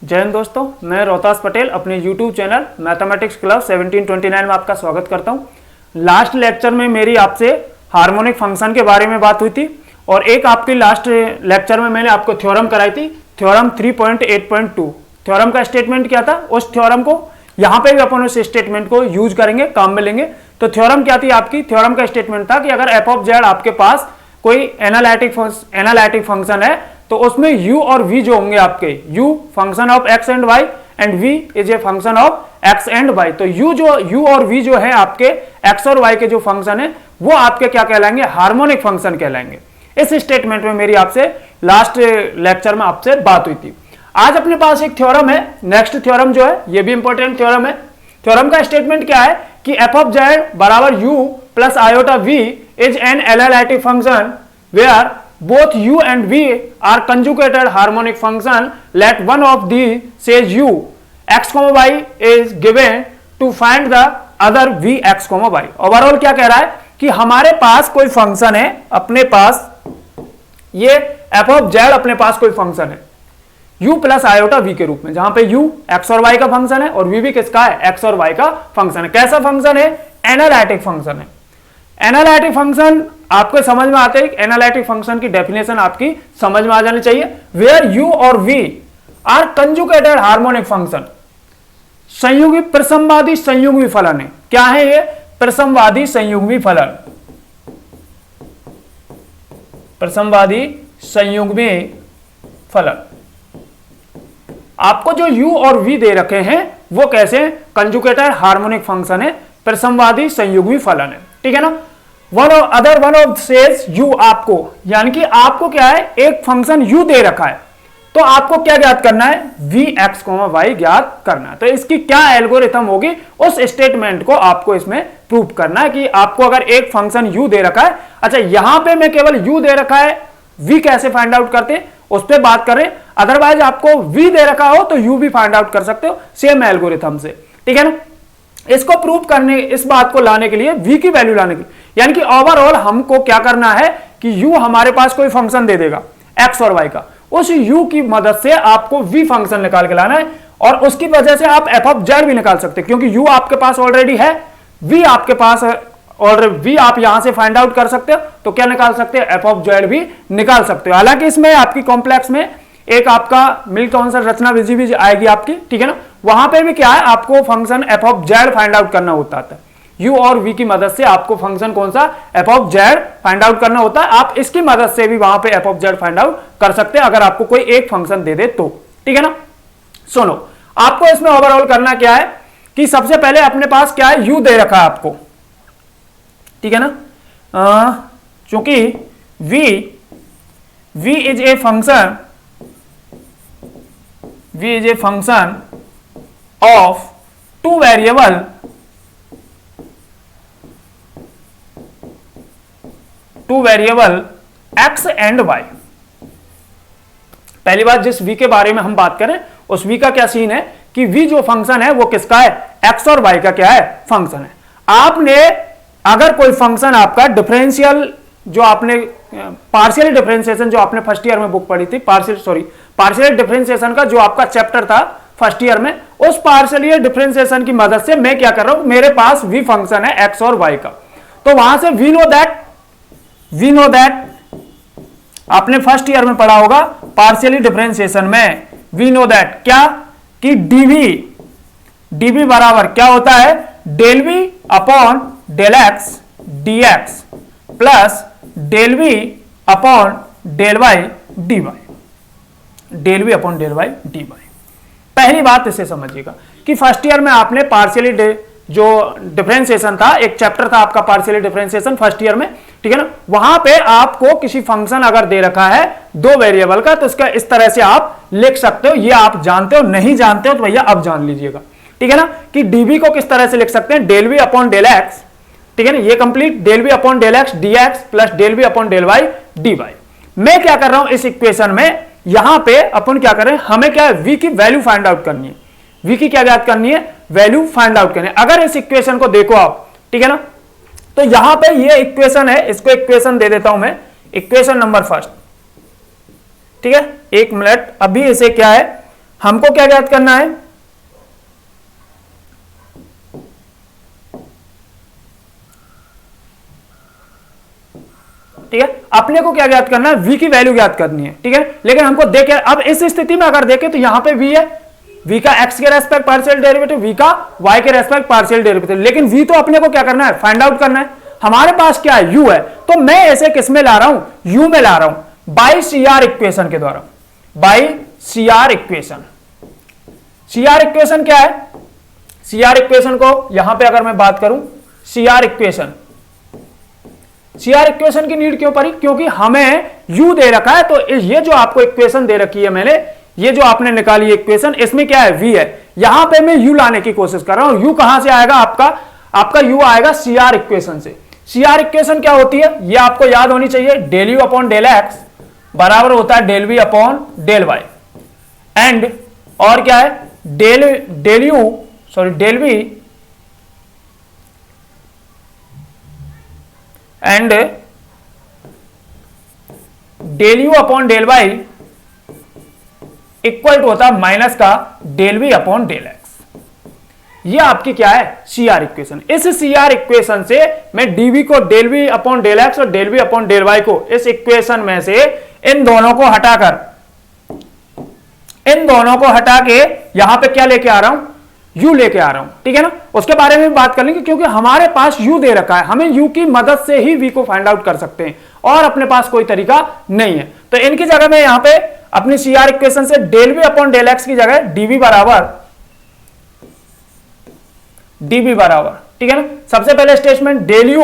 जय हिंद दोस्तों, मैं रोहतास पटेल अपने YouTube चैनल मैथमेटिक्स क्लब 1729 में आपका स्वागत करता हूं। लास्ट लेक्चर में मेरी आपसे हार्मोनिक फंक्शन के बारे में बात हुई थी और एक आपकी लास्ट लेक्चर में मैंने आपको थ्योरम कराई थी, थ्योरम 3.8.2। थ्योरम का स्टेटमेंट क्या था, उस थ्योरम को यहाँ पे भी अपन उस स्टेटमेंट को यूज करेंगे, काम में लेंगे। तो थ्योरम क्या थी आपकी, थ्योरम का स्टेटमेंट था कि अगर एफ ऑफ जेड आपके पास कोई एनालिटिक फंक्शन है तो उसमें u और v जो होंगे आपके, u function of x and y and v is a function of x and y। तो u और v जो है आपके x और y के जो फंक्शन है वो आपके क्या कहलाएंगे, हार्मोनिक फंक्शन कहलाएंगे। इस स्टेटमेंट में मेरी आपसे लास्ट लेक्चर में आपसे बात हुई थी। आज अपने पास एक थ्योरम है, नेक्स्ट थ्योरम जो है ये भी इंपॉर्टेंट थ्योरम है। थ्योरम का स्टेटमेंट क्या है कि एफ ऑफ जेड बराबर u plus iota v is an analytic function where both u and v are conjugated harmonic function. Let one of these says u x comma y is given to find the other v x comma y. Overall क्या कह रहा है कि हमारे पास कोई function है, अपने पास ये f ऑफ जेड अपने पास कोई फंक्शन है u प्लस आयोटा v के रूप में, जहां पे u x और y का फंक्शन है और v भी किसका है, x और y का फंक्शन है। कैसा फंक्शन है, एनालिटिक फंक्शन है। एनालिटिक फंक्शन आपको समझ में आते हैं, एनालिटिक फंक्शन की डेफिनेशन आपकी समझ में आ जानी चाहिए। वेयर u और v are conjugated harmonic function, संयुग्मी प्रसमवादी संयुग्मी फलन है। क्या है ये, प्रसमवादी संयुग्मी फलन, प्रसमवादी संयुग्मी फलन। आपको जो u और v दे रखे हैं वो कैसे, कंजुगेटेड हार्मोनिक फंक्शन है, प्रसमवादी संयुग्मी फलन है, ठीक है ना। वन ऑफ सेज u आपको, यानी कि आपको क्या है, एक फंक्शन u दे रखा है तो आपको क्या ज्ञात करना है, v x y ज्ञात करना है। तो इसकी क्या एल्गोरिथम होगी, उस स्टेटमेंट को आपको इसमें प्रूव करना है कि आपको अगर एक फंक्शन u दे रखा है, अच्छा यहां पे मैं केवल u दे रखा है, v कैसे फाइंड आउट करते हैं उस पर बात करें। अदरवाइज आपको v दे रखा हो तो u भी फाइंड आउट कर सकते हो सेम एल्गोरिथम से, ठीक है ना। इसको प्रूव करने, इस बात को लाने के लिए, v की वैल्यू लाने के लिए, यानी कि ओवरऑल हमको क्या करना है कि u हमारे पास कोई फंक्शन दे देगा x और y का, उस u की मदद से आपको v फंक्शन निकाल के लाना है और उसकी वजह से आप f ऑफ जेड भी निकाल सकते हैं, क्योंकि u आपके पास ऑलरेडी है, v आपके पास ऑलरेडी, v आप यहां से फाइंड आउट कर सकते हो तो क्या निकाल सकते हैं, f ऑफ जेड भी निकाल सकते हो। हालांकि इसमें आपकी कॉम्प्लेक्स में एक आपका मिल्टन रचना विधि भी आएगी आपकी, ठीक है ना। वहां पे भी क्या है, आपको function f of Z find out करना होता है, u और v की मदद से आपको फंक्शन कौन सा, f of Z find out करना होता है। आप इसकी मदद से भी वहां पे f of Z find out कर सकते हैं अगर आपको कोई एक फंक्शन दे दे तो, ठीक है ना। सुनो, आपको इसमें ओवरऑल करना क्या है कि सबसे पहले अपने पास क्या है, u दे रखा है आपको, ठीक है ना। चूंकि v is a function, v is a function of two variable, x and y। पहली बात, जिस v के बारे में हम बात करें उस v का क्या सीन है कि v जो फंक्शन है वो किसका है, x और y का क्या है, फंक्शन है। आपने अगर कोई फंक्शन आपका डिफरेंशियल, जो आपने पार्शियल डिफरेंशिएशन जो आपने फर्स्ट ईयर में बुक पढ़ी थी, पार्शियल डिफरेंशिएशन का जो आपका चैप्टर था फर्स्ट ईयर में, उस पार्शियल डिफरेंशिएशन की मदद से मैं क्या कर रहा हूं, मेरे पास v फंक्शन है x और y का, तो वहां से वी नो दैट आपने फर्स्ट ईयर में पढ़ा होगा पार्शियली डिफरेंशिएशन में, वी नो दैट क्या कि dv बराबर क्या होता है, del v upon del x dx plus del v upon del y dy, del v upon del y dy। पहली बात इसे समझिएगा कि फर्स्ट ईयर में आपने पार्शियली जो डिफरेंशिएशन था, एक चैप्टर था आपका पार्शियली डिफरेंशिएशन फर्स्ट ईयर में, ठीक है ना। वहां पे आपको किसी फंक्शन अगर दे रखा है दो वेरिएबल का तो इसका इस तरह से आप लिख सकते हो। ये आप जानते हो, नहीं जानते हो तो भैया अब जान लीजिएगा, ठीक है ना, कि डीबी को किस तरह से लिख सकते हैं, del v upon del x, ठीक है ना, ये complete del v upon del x d x plus del v upon del y d y. मैं क्या कर रहा हूं इस इक्वेशन में, यहां पे अपन क्या करें, हमें क्या है, वी की वैल्यू फाइंड आउट करनी है, वी की क्या ज्ञात करनी है, वैल्यू फाइंड आउट करनी है। अगर इस इक्वेशन को देखो आप, ठीक है ना, तो यहां पे ये इक्वेशन है, इसको इक्वेशन दे देता हूं मैं, इक्वेशन नंबर फर्स्ट, ठीक है। एक मिनट, अभी इसे क्या है हमको क्या ज्ञात करना है, ठीक है, अपने को क्या ज्ञात करना है, v की वैल्यू ज्ञात करनी है, ठीक है। लेकिन हमको देखे, अब इस स्थिति में अगर देखें तो यहां पे v है, v का x के रेस्पेक्ट पार्शियल डेरिवेटिव, v का y के रेस्पेक्ट पार्शियल डेरिवेटिव, लेकिन v तो अपने को क्या करना है, फाइंड आउट करना है। हमारे पास क्या है, u है, तो मैं ऐसे किस में ला रहा हूं, u में ला रहा हूं, बाई CR इक्वेशन के द्वारा, by CR equation. CR equation क्या है, CR इक्वेशन को यहां पे अगर मैं बात करूं, CR इक्वेशन की नीड क्यों पड़ी, क्योंकि हमें u दे रखा है, तो ये जो आपको इक्वेशन दे रखी है मैंने, ये जो आपने निकाली इक्वेशन, इसमें क्या है, v है, यहां पे मैं u लाने की कोशिश कर रहा हूं। u कहां से आएगा, आपका u आएगा CR इक्वेशन से। CR इक्वेशन क्या होती है, ये आपको याद होनी चाहिए, del u upon del x बराबर होता है del v upon del y, and और क्या है, del v and del you upon del Y equal to होता है माइनस का del v upon del x. ये आपकी क्या है, CR इक्वेशन। इस CR इक्वेशन से मैं डीवी को del v upon del x और del v upon del y को इस इक्वेशन में से इन दोनों को हटा के यहां पे क्या लेके आ रहा हूं, u लेके आ रहा हूं, ठीक है ना। उसके बारे में बात कर लेंगे, क्योंकि हमारे पास u दे रखा है, हमें u की मदद से ही v को फाइंड आउट कर सकते हैं और अपने पास कोई तरीका नहीं है। तो इनकी जगह में यहां पे अपनी CR इक्वेशन से del v upon del x की जगह dv बराबर, ठीक है ना। सबसे पहले statement del v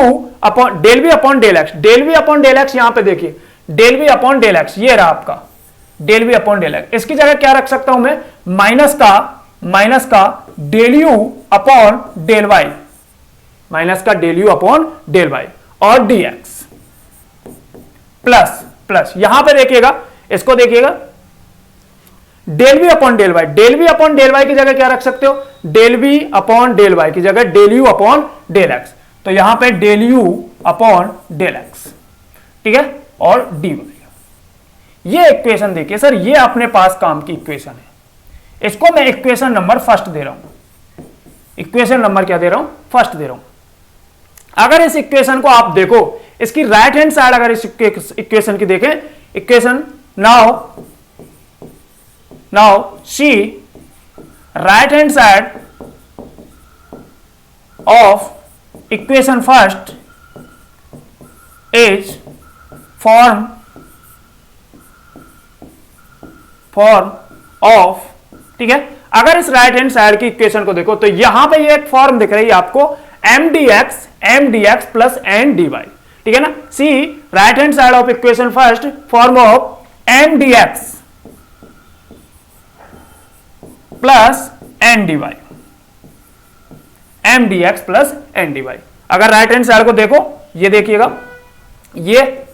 upon del x, यहां पे देखिए del v upon del x, ये रहा आपका del v upon del x. इसकी जगह क्या रख सकता हूं मैं, माइनस का del you upon del Y, और dx प्लस यहां पे देखिएगा, इसको देखिएगा del v upon del y, की जगह क्या रख सकते हो, del v upon del y की जगह del you upon del x, तो यहां पे del you upon del x, ठीक है, और dy। ये इक्वेशन देखिए सर, ये अपने पास काम की इक्वेशन है, इसको मैं इक्वेशन नंबर फर्स्ट दे रहा हूं, इक्वेशन नंबर क्या दे रहा हूं, फर्स्ट दे रहा हूं। अगर इस इक्वेशन को आप देखो, इसकी राइट हैंड साइड अगर इस इक्वेशन की देखें, equation now see right hand side of equation first is form of, ठीक है। अगर इस राइट हैंड साइड की इक्वेशन को देखो तो यहां पे ये एक फॉर्म दिख रही है आपको mdx प्लस dy, ठीक है ना। See right hand side of equation first, form of mdx plus dy, अगर राइट हैंड साइड को देखो, ये देखिएगा, ये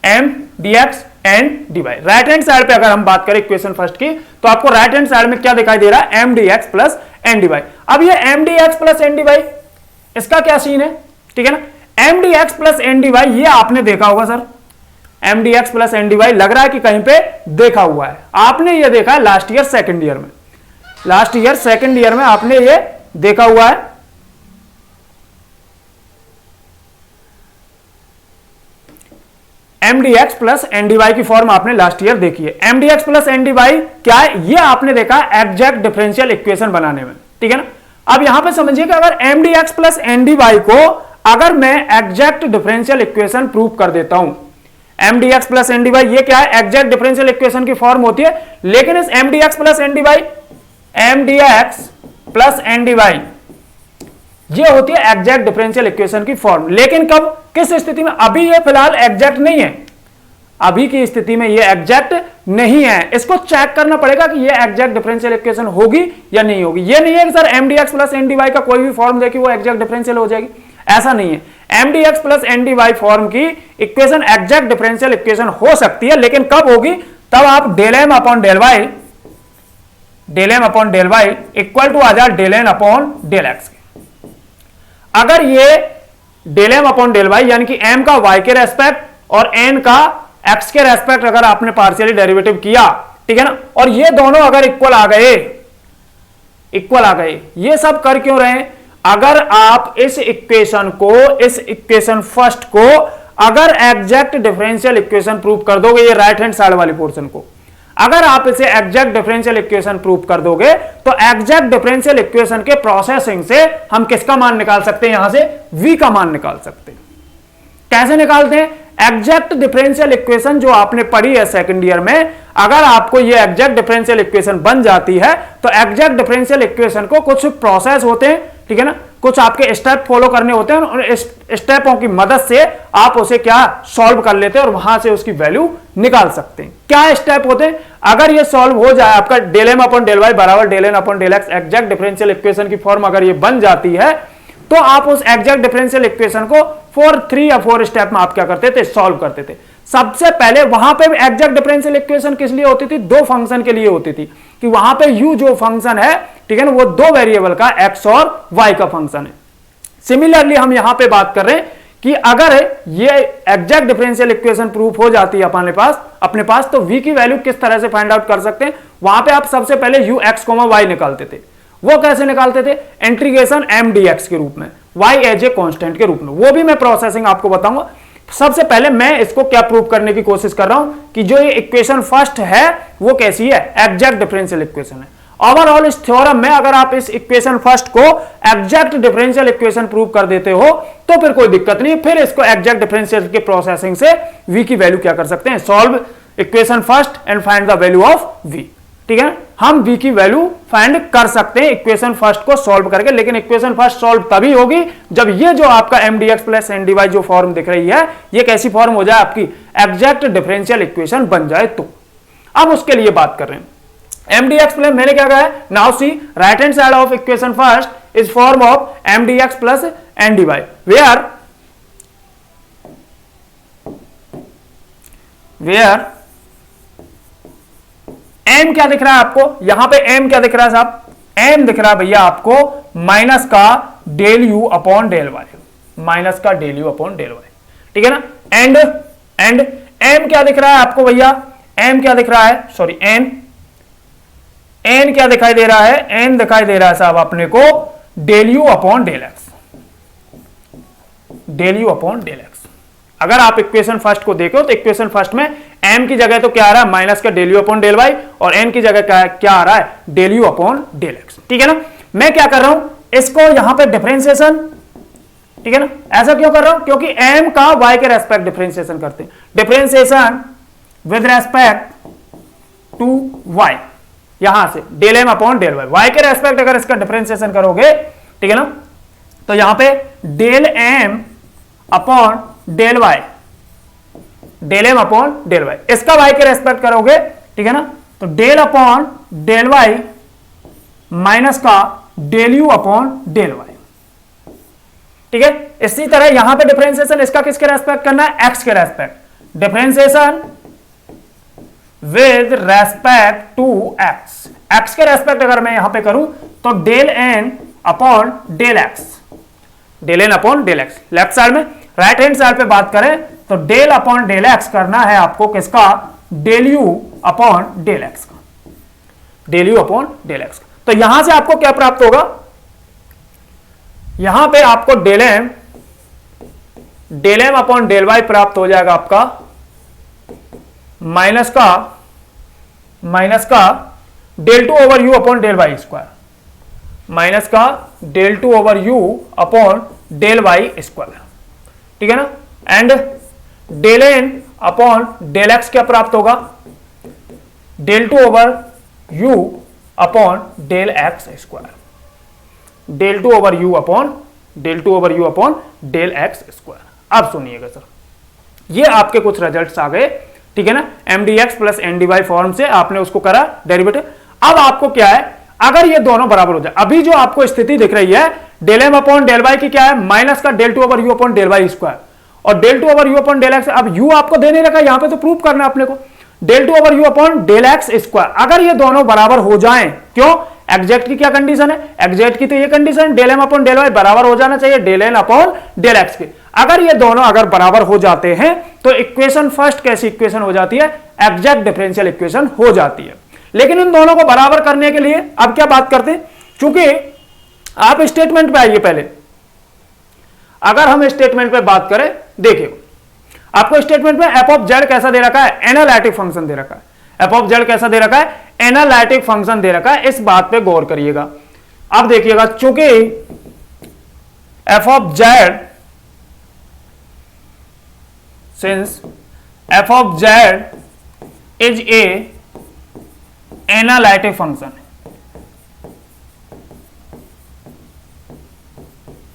mdx and dy। Right hand side पे अगर हम बात करें इक्वेशन फर्स्ट की, तो आपको राइट हैंड साइड में क्या दिखाई दे रहा है, mdx प्लस dy। अब ये mdx प्लस dy, इसका क्या सीन है, ठीक है ना। mdx प्लस dy ये आपने देखा होगा सर, mdx प्लस dy लग रहा है कि कहीं पे देखा हुआ है, आपने ये देखा है लास्ट ईयर सेकेंड ईयर में आपने ये देखा हुआ है। mdx प्लस dy की फॉर्म आपने लास्ट ईयर देखी है। mdx प्लस dy क्या है, ये आपने देखा एग्जैक्ट डिफरेंशियल इक्वेशन बनाने में, ठीक है ना। अब यहां पे समझिए कि अगर mdx प्लस dy को अगर मैं एग्जैक्ट डिफरेंशियल इक्वेशन प्रूव कर देता हूं, mdx प्लस dy ये क्या है, एग्जैक्ट डिफरेंशियल इक्वेशन की फॉर्म होती है, लेकिन इस mdx प्लस dy ये होती है एग्जैक्ट डिफरेंशियल इक्वेशन की फॉर्म। लेकिन कब, किस स्थिति में, अभी ये फिलहाल एग्जैक्ट नहीं है, अभी की स्थिति में ये एग्जैक्ट नहीं है। इसको चेक करना पड़ेगा कि ये एग्जैक्ट डिफरेंशियल इक्वेशन होगी या नहीं होगी। ये नहीं है कि सर mdx प्लस dy का कोई भी फॉर्म देखिए वो एग्जैक्ट डिफरेंशियल हो जाएगी, ऐसा नहीं है। mdx प्लस dy फॉर्म की इक्वेशन एग्जैक्ट डिफरेंशियल इक्वेशन हो सकती है, लेकिन कब होगी, तब आप del m upon del Y equal to आ जाए del n upon del x. अगर ये del m upon del y यानी कि m का y के रेस्पेक्ट और n का x के रेस्पेक्ट अगर आपने पार्शियली डेरिवेटिव किया, ठीक है ना। और ये दोनों अगर इक्वल आ गए, ये सब कर क्यों रहे हैं? अगर आप इस इक्वेशन को, इस इक्वेशन फर्स्ट को अगर एग्जैक्ट डिफरेंशियल इक्वेशन प्रूव कर दोगे, ये राइट हैंड साइड वाली पोर्शन को अगर आप इसे एग्जैक्ट डिफरेंशियल इक्वेशन प्रूव कर दोगे, तो एग्जैक्ट डिफरेंशियल इक्वेशन के प्रोसेसिंग से हम किसका मान निकाल सकते हैं? यहां से v का मान निकाल सकते हैं। कैसे निकालते हैं? एग्जैक्ट डिफरेंशियल इक्वेशन जो आपने पढ़ी है सेकंड ईयर में, अगर आपको ये एग्जैक्ट डिफरेंशियल इक्वेशन बन जाती है, तो एग्जैक्ट डिफरेंशियल इक्वेशन को कुछ प्रोसेस होते हैं, ठीक है ना, कुछ आपके स्टेप फॉलो करने होते हैं, और इस स्टेपों की मदद से आप उसे क्या सॉल्व कर लेते हैं और वहां से उसकी वैल्यू निकाल सकते हैं। क्या स्टेप होते हैं? अगर ये सॉल्व हो जाए, आपका del M upon del Y बराबर del N upon del x exact differential equation की फॉर्म अगर ये बन जाती है, तो आप उस एग्जैक्ट डिफरेंशियल इक्वेशन को 3 या 4 स्टेप में आप क्या करते थे? सॉल्व करते थे। सबसे पहले वहां पे एग्जैक्ट डिफरेंशियल इक्वेशन किस लिए होती थी? 2 फंक्शन के लिए होती थी, कि वहां पे u जो फंक्शन है, ठीक है ना, वो 2 वेरिएबल का x और y का फंक्शन है। सिमिलरली हम यहां पे बात कर रहे हैं कि अगर ये एग्जैक्ट डिफरेंशियल इक्वेशन प्रूफ हो जाती है अपने पास, तो v की वैल्यू किस तरह से फाइंड आउट कर सकते हैं? वहां पे आप सबसे पहले ux, y निकालते थे। वो कैसे निकालते थे? इंटीग्रेशन m dx के रूप में, y एज ए कांस्टेंट के रूप में। वो भी मैं प्रोसेसिंग आपको बताऊंगा। सबसे पहले मैं इसको क्या प्रूव करने की कोशिश कर रहा हूं कि जो ये इक्वेशन फर्स्ट है वो कैसी है? एग्जैक्ट डिफरेंशियल इक्वेशन है। ओवरऑल इस थ्योरम में अगर आप इस इक्वेशन फर्स्ट को एग्जैक्ट डिफरेंशियल इक्वेशन प्रूव कर देते हो, तो फिर कोई दिक्कत नहीं, फिर इसको एग्जैक्ट डिफरेंशियल के प्रोसेसिंग से v की वैल्यू क्या कर सकते हैं? Solve equation first and find the value of v। ठीक है, हम v की वैल्यू फाइंड कर सकते हैं इक्वेशन फर्स्ट को सॉल्व करके, लेकिन इक्वेशन फर्स्ट सॉल्व तभी होगी जब ये जो आपका mdx प्लस ndy जो फॉर्म दिख रही है, ये कैसी फॉर्म हो जाए? आपकी एग्जैक्ट डिफरेंशियल इक्वेशन बन जाए तो। अब उसके लिए बात कर रहे हैं mdx प्लस, मैंने क्या कहा है? Now see right hand side of equation first is form of mdx plus ndy, where m क्या दिख रहा है आपको? यहां पे m क्या दिख रहा है साहब? m दिख रहा है भैया आपको माइनस का del u upon del y, minus का del u upon del y, ठीक है ना। एंड m क्या दिख रहा है आपको भैया? m क्या दिख रहा है? सॉरी n क्या दिखाई दे रहा है? n दिखाई दे रहा है साहब अपने को del u upon del x, del u upon del x. अगर आप इक्वेशन फर्स्ट को देखो तो इक्वेशन फर्स्ट में m की जगह तो क्या आ रहा है? माइनस का del you upon del Y, और n की जगह क्या आ रहा है? Del you upon del x, ठीक है ना। मैं क्या कर रहा हूं? इसको यहां पे डिफरेंशिएशन, ठीक है ना। ऐसा क्यों कर रहा हूं? क्योंकि m का y के रेस्पेक्ट डिफरेंशिएशन करते हैं, differentiation with respect to y, यहां से del m upon del y, y के रेस्पेक्ट अगर इसका डिफरेंशिएशन करोगे, ठीक है ना, तो यहां पे del m upon del y, del M upon del y, इसका वाई के रेस्पेक्ट करोगे, ठीक है ना, तो del upon del y minus का del you upon del y, ठीक है। इसी तरह यहां पे डिफरेंशिएशन इसका किसके रेस्पेक्ट करना है? एक्स के respect, differentiation with respect to x, x के रेस्पेक्ट अगर मैं यहां पे करूं तो del N upon del x, del N upon del x. Left side में, राइट हैंड साइड पे बात करें तो डेल अपॉन डेल एक्स करना है आपको किसका? Del you upon del x का, del you upon del x का। तो यहां से आपको क्या प्राप्त होगा? यहां पे आपको del M upon del y प्राप्त हो जाएगा आपका माइनस का del two over u upon del y square, minus का del two over u upon del y square, ठीक है ना। And del N upon del x क्या प्राप्त होगा? Del two over u upon del x square, del two over u upon del x square. अब सुनिएगा sir, ये आपके कुछ रिजल्ट्स आ गए, ठीक है ना। mdx प्लस ndy फॉर्म से आपने उसको करा डेरिवेटिव। अब आपको क्या है? अगर ये दोनों बराबर हो जाए, अभी जो आपको स्थिति दिख रही है del M upon del y की क्या है? माइनस का del two over u upon del y square, और del two over u upon del x. अब यू आपको दे नहीं रखा, यहां पे तो प्रूव करना है अपने को, del two over u upon del x square. अगर ये दोनों बराबर हो जाएं, क्यों? एग्जैक्ट की क्या कंडीशन है? एग्जैक्ट की तो ये condition del M upon del Y बराबर हो जाना चाहिए del N upon del x के। अगर ये दोनों अगर बराबर हो जाते हैं तो इक्वेशन फर्स्ट कैसी इक्वेशन हो जाती है, एग्जैक्ट डिफरेंशियल इक्वेशन हो जाती है। लेकिन इन दोनों को बराबर करने के लिए अब क्या बात करते हैं, चूंकि आप स्टेटमेंट पे आइए पहले। अगर हम स्टेटमेंट पे बात करें, देखिए आपको स्टेटमेंट में एफ ऑफ जेड कैसा दे रखा है, एनालिटिक फंक्शन दे रखा है। एफ ऑफ जेड कैसा दे रखा है, एनालिटिक फंक्शन दे रखा है। इस बात पे गौर करिएगा। अब देखिएगा, चूंकि F of Z, since F of z is a analytic function,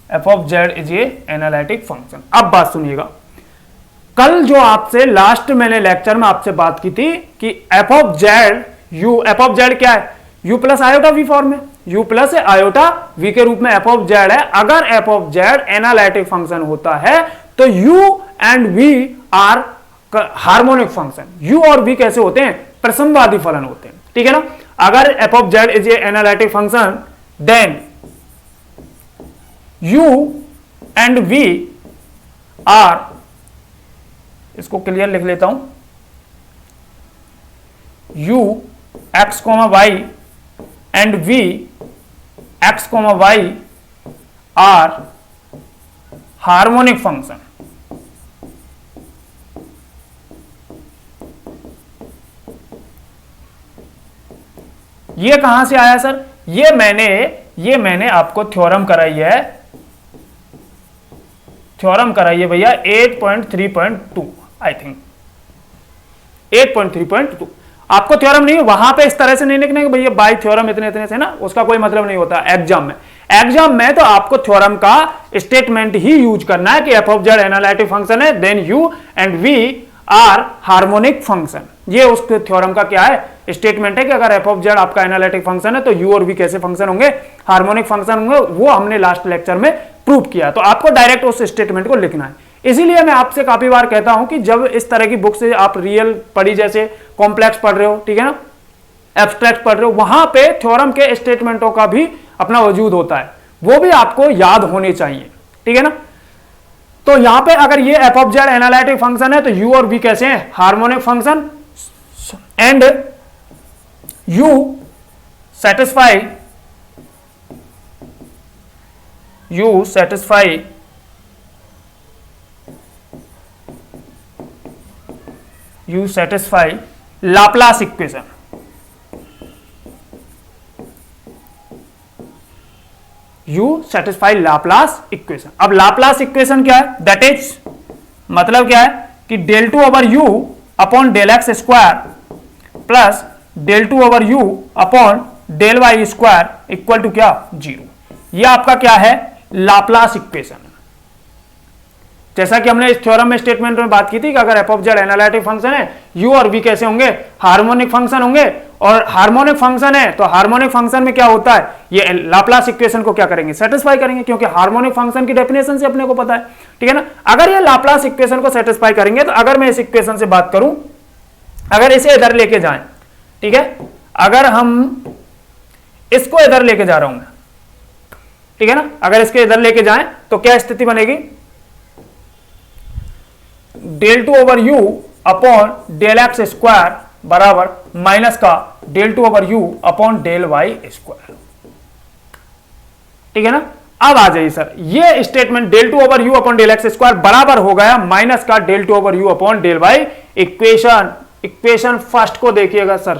F of z is a analytic function. अब बात सुनिएगा, कल जो आपसे लास्ट मैंने लेक्चर में आपसे बात की थी कि f of z, f of z क्या है, u plus iota v form में, यू प्लस आयोटा वी के रूप में एफ ऑफ जेड है। अगर f of z analytic function होता है तो u and v are harmonic function. U और वी कैसे होते हैं, प्रसमवादी फलन होते हैं, ठीक है ना। अगर f of z is a analytic function then u and v are, इसको क्लियर लिख लेता हूं, u x comma y and v x comma y are harmonic function. ये कहां से आया सर, ये मैंने आपको थ्योरम कराई है, थ्योरम कराइए भैया 8.3.2 आई थिंक 8.3.2। आपको थ्योरम नहीं, वहां पे इस तरह से नहीं लिखना कि भैया बाय थ्योरम इतने इतने से ना, उसका कोई मतलब नहीं होता एग्जाम में। एग्जाम में तो आपको थ्योरम का स्टेटमेंट ही यूज करना है कि f of z analytic function है, then u and v are harmonic function. ये उस थ्योरम का क्या है, स्टेटमेंट है कि अगर एफ ऑफ जेड आपका एनालिटिक फंक्शन है तो यू और वी कैसे फंक्शन होंगे, हार्मोनिक फंक्शन होंगे। वो हमने लास्ट लेक्चर में प्रूव किया, तो आपको डायरेक्ट उस स्टेटमेंट को लिखना है। इसीलिए मैं आपसे काफी बार कहता हूं कि जब इस तरह की बुक से आप रियल पढ़ी, जैसे कॉम्प्लेक्स पढ़ रहे हो, ठीक है ना, एब्स्ट्रैक्ट पढ़ रहे हो, वहां पे थ्योरम के स्टेटमेंटों का भी अपना वजूद होता है, वो भी आपको याद होने चाहिए, ठीक है ना। तो यहां पे अगर ये f of z analytic function है तो यू और वी कैसे हैं, harmonic function, and u satisfy Laplace equation. U satisfy Laplace equation. अब लाप्लास इक्वेशन क्या है, दैट इज मतलब क्या है कि del two over u upon del x square plus del two over u upon del y square equal to क्या, 0। यह आपका क्या है, लाप्लास इक्वेशन। जैसा कि हमने इस थ्योरम में स्टेटमेंट में बात की थी कि अगर f of z analytic function है, यू और वी कैसे होंगे, हार्मोनिक फंक्शन होंगे। और हार्मोनिक फंक्शन है तो हार्मोनिक फंक्शन में क्या होता है, ये लाप्लास इक्वेशन को क्या करेंगे, सेटिस्फाई करेंगे, क्योंकि हार्मोनिक फंक्शन की डेफिनेशन से अपने को पता है, ठीक है ना। अगर ये लाप्लास इक्वेशन को सेटिस्फाई करेंगे तो अगर मैं इस इक्वेशन से बात करूं, अगर इसे इधर लेके जाएं, ठीक है, अगर हम इसको इधर लेके जा रहा हूं मैं, ठीक है ना, अगर इसके इधर लेके जाएं तो क्या स्थिति बनेगी, del two over u upon del x square बराबर माइनस का del two over u upon del y square, ठीक है ना। अब आ जाइए सर, ये statement del two over u upon del x square बराबर हो गया माइनस का del two over u upon del y. Equation first को देखिएगा सर,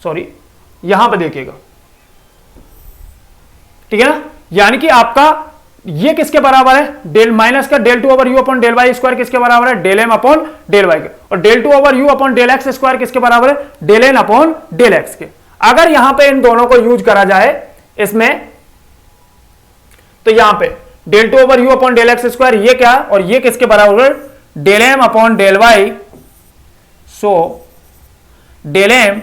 सॉरी यहां पर देखिएगा, ठीक है ना, यानी कि आपका ये किसके बराबर है, डेल माइनस का del two over u upon del y square किसके बराबर है, del M upon del y के। और del two over u upon del x square किसके बराबर है, del N upon del x के। अगर यहां पे इन दोनों को यूज करा जाए इसमें, तो यहां पे del two over u upon del x square ये क्या और ये किसके बराबर है, del M upon del y. So del M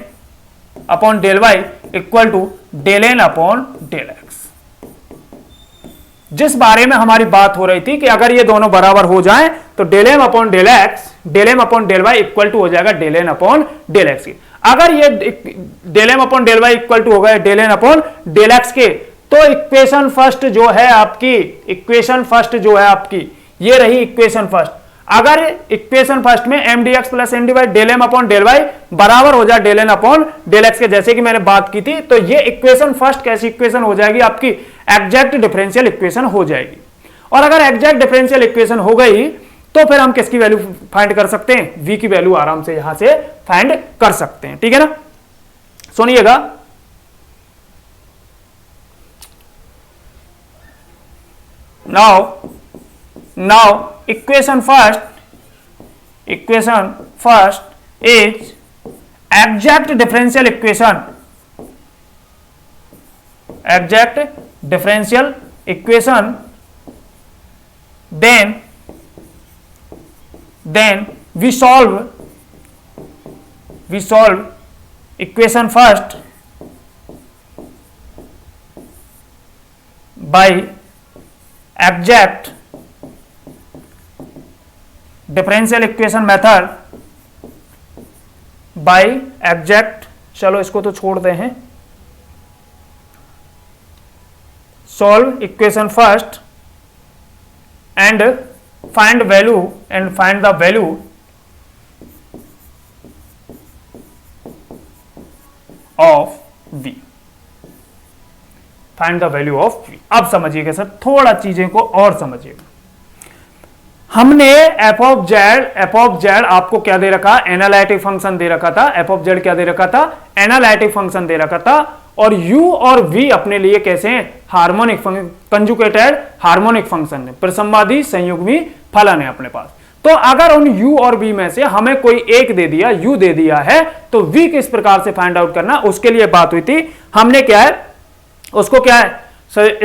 upon del Y equal to del N upon del x. जिस बारे में हमारी बात हो रही थी कि अगर ये दोनों बराबर हो जाएं तो del M upon del x, del M upon del Y equal to हो जाएगा del N upon del x के। अगर ये del M upon del Y equal to हो गया del N upon del x के, तो इक्वेशन फर्स्ट जो है आपकी, इक्वेशन फर्स्ट जो है आपकी, ये रही इक्वेशन फर्स्ट। अगर इक्वेशन फर्स्ट में M D x plus N D Y del M upon del Y बराबर हो जाए del N upon del x के, जैसे कि मैंने बात की थी, तो ये इक्वेशन फर्स्ट कैसी इक्वेशन हो जाएगी आपकी, एग्जैक्ट डिफरेंशियल इक्वेशन हो जाएगी। और अगर एग्जैक्ट डिफरेंशियल इक्वेशन हो गई तो फिर हम किसकी वैल्यू फाइंड कर सकते हैं, v की वैल्यू आराम से यहां से फाइंड कर सकते हैं। ठीक है ना, सुनिएगा, now equation first is exact differential equation, then we solve equation first by exact differential equation method, by exact, चलो इसको तो छोड़ दे हैं, solve equation first and find the value of v, find the value of v। अब समझिएगा sir, थोड़ा चीजें को और समझिएगा। हमने एफ ऑफ जेड आपको क्या दे रखा, एनालिटिक फंक्शन दे रखा था, एफ ऑफ जेड क्या दे रखा था, एनालिटिक फंक्शन दे रखा था, और u और v अपने लिए कैसे हैं, हार्मोनिक कंजुगेटेड हार्मोनिक फंक्शन है, प्रसंवादी संयुग्मी फलन है अपने पास। तो अगर उन u और v में से हमें कोई एक दे दिया, u दे दिया है, तो v किस प्रकार से फाइंड आउट करना, उसके लिए बात हुई थी। हमने क्या है उसको, क्या है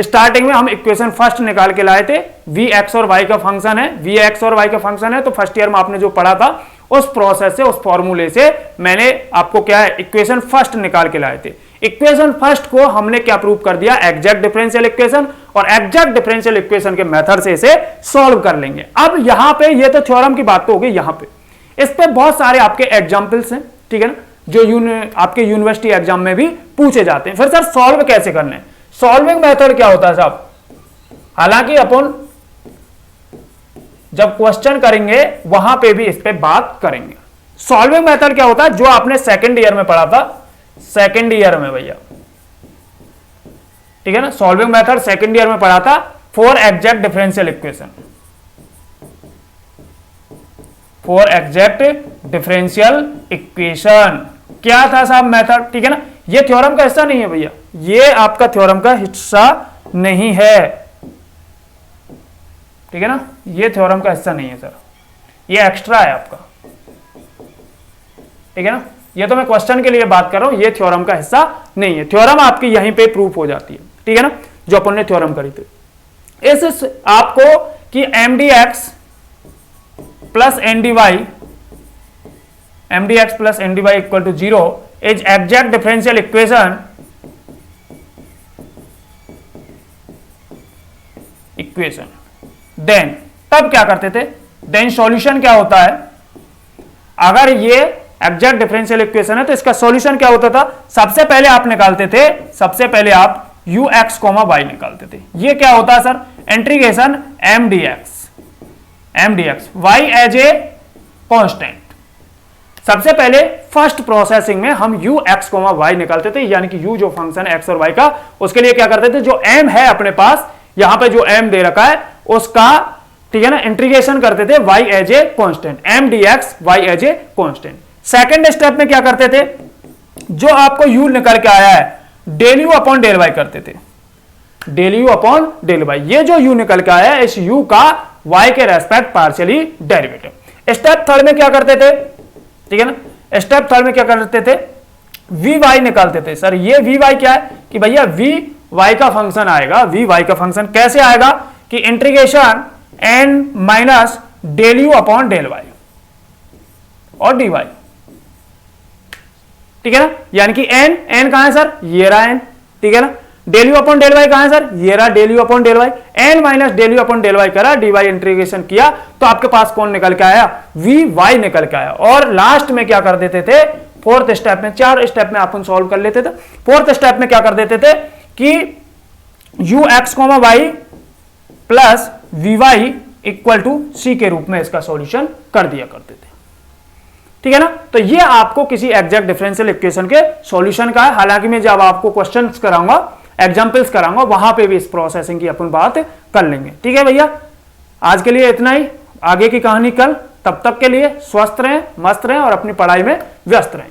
स्टार्टिंग में हम इक्वेशन फर्स्ट निकाल के लाए थे, v x और y का फंक्शन है, v x और y का फंक्शन है। तो फर्स्ट ईयर में आपने जो पढ़ा था उस प्रोसेस से, उस फॉर्मूले से मैंने आपको क्या है इक्वेशन फर्स्ट निकाल के लाए थे। इक्वेशन फर्स्ट को हमने क्या प्रूव कर दिया, एग्जैक्ट डिफरेंशियल इक्वेशन, और एग्जैक्ट डिफरेंशियल इक्वेशन के मेथड से इसे सॉल्व कर लेंगे। अब यहां पे ये तो थ्योरम की बात तो होगी, यहां पे इस पे बहुत सारे आपके एग्जांपल्स हैं, ठीक है ना, जो आपके यूनिवर्सिटी एग्जाम में भी पूछे जाते हैं। फिर सर सॉल्व कैसे करने हैं, सॉल्विंग मेथड क्या होता है साहब, हालांकि अपन जब क्वेश्चन करेंगे वहां पे भी इस पे बात करेंगे। सॉल्विंग मेथड क्या होता है, जो आपने सेकंड ईयर में पढ़ा था, सेकंड ईयर में भैया, ठीक है ना, सॉल्विंग मेथड सेकंड ईयर में पढ़ा था for exact differential equation, for exact differential equation क्या था साहब मेथड, ठीक है ना। ये थ्योरम का हिस्सा नहीं है भैया, ये आपका थ्योरम का हिस्सा नहीं है, ठीक है ना, ये थ्योरम का हिस्सा नहीं है सर, ये एक्स्ट्रा है आपका, ठीक है ना। ये तो मैं क्वेश्चन के लिए बात कर रहा हूं, ये थ्योरम का हिस्सा नहीं है। थ्योरम आपकी यहीं पे प्रूफ हो जाती है, ठीक है ना, जो अपन ने थ्योरम करी थी। इस आपको कि M D x plus N D Y, M D x plus N D Y equal to 0 is exact differential equation, then तब क्या करते थे, देन सॉल्यूशन क्या होता है, अगर ये एग्जैक्ट डिफरेंशियल इक्वेशन है तो इसका सॉल्यूशन क्या होता था, सबसे पहले आप निकालते थे, सबसे पहले आप यू एक्स कॉमा वाई निकालते थे। ये क्या होता है sir, integration M D X Y as a constant. सबसे पहले फर्स्ट प्रोसेसिंग में हम यू एक्स कॉमा वाई निकालते थे, यानी कि यू जो फंक्शन है एक्स और वाई का, उसके लिए क्या करते थे, जो एम है अपने पास, यहां पे जो एम दे रखा है उसका, ठीक है ना, इंटीग्रेशन करते थे Y as a constant, M D X Y as a constant. Second step में क्या करते थे, जो आपको यू निकल के आया है del you upon del Y करते थे, del you upon del Y. ये जो यू निकल के आया है इस यू का वाई के respect partially derivative. Step third में क्या करते थे, ठीक है ना, स्टेप थर्ड में क्या करते थे, वी वाई निकालते थे। सर ये वी वाई क्या है कि भैया वी वाई का फंक्शन आएगा, वी वाई का फंक्शन कैसे आएगा कि integration N minus del you upon del Y और डी वाई, ठीक है ना, यानी कि एन कहां है सर, ये रहा एन, ठीक है ना, del you upon del Y कहां है सर, ये रहा del you upon del Y, N minus del you upon del Y करा, डी वाई इंटीग्रेशन किया तो आपके पास कौन निकल के आया, वी वाई निकल के आया। और लास्ट में क्या कर देते थे, फोर्थ स्टेप में, चार स्टेप में अपन सॉल्व कर लेते थे, फोर्थ स्टेप में क्या कर देते थे कि u x comma y plus v y equal to c के रूप में इसका सॉल्यूशन कर दिया करते थे। ठीक है ना। तो ये आपको किसी एग्जैक्ट डिफरेंशियल इक्वेशन के सॉल्यूशन का है। हालांकि मैं जब आपको क्वेश्चंस कराऊंगा, एग्जांपल्स कराऊंगा, वहां पे भी इस प्रोसेसिंग की अपन बात कर लेंगे। ठीक है भैया, आज के लिए इतना ही, आगे की कहानी कल। तब तक के लिए स्वस्थ रहें, मस्त रहें और अपनी पढ़ाई में व्यस्त रहें।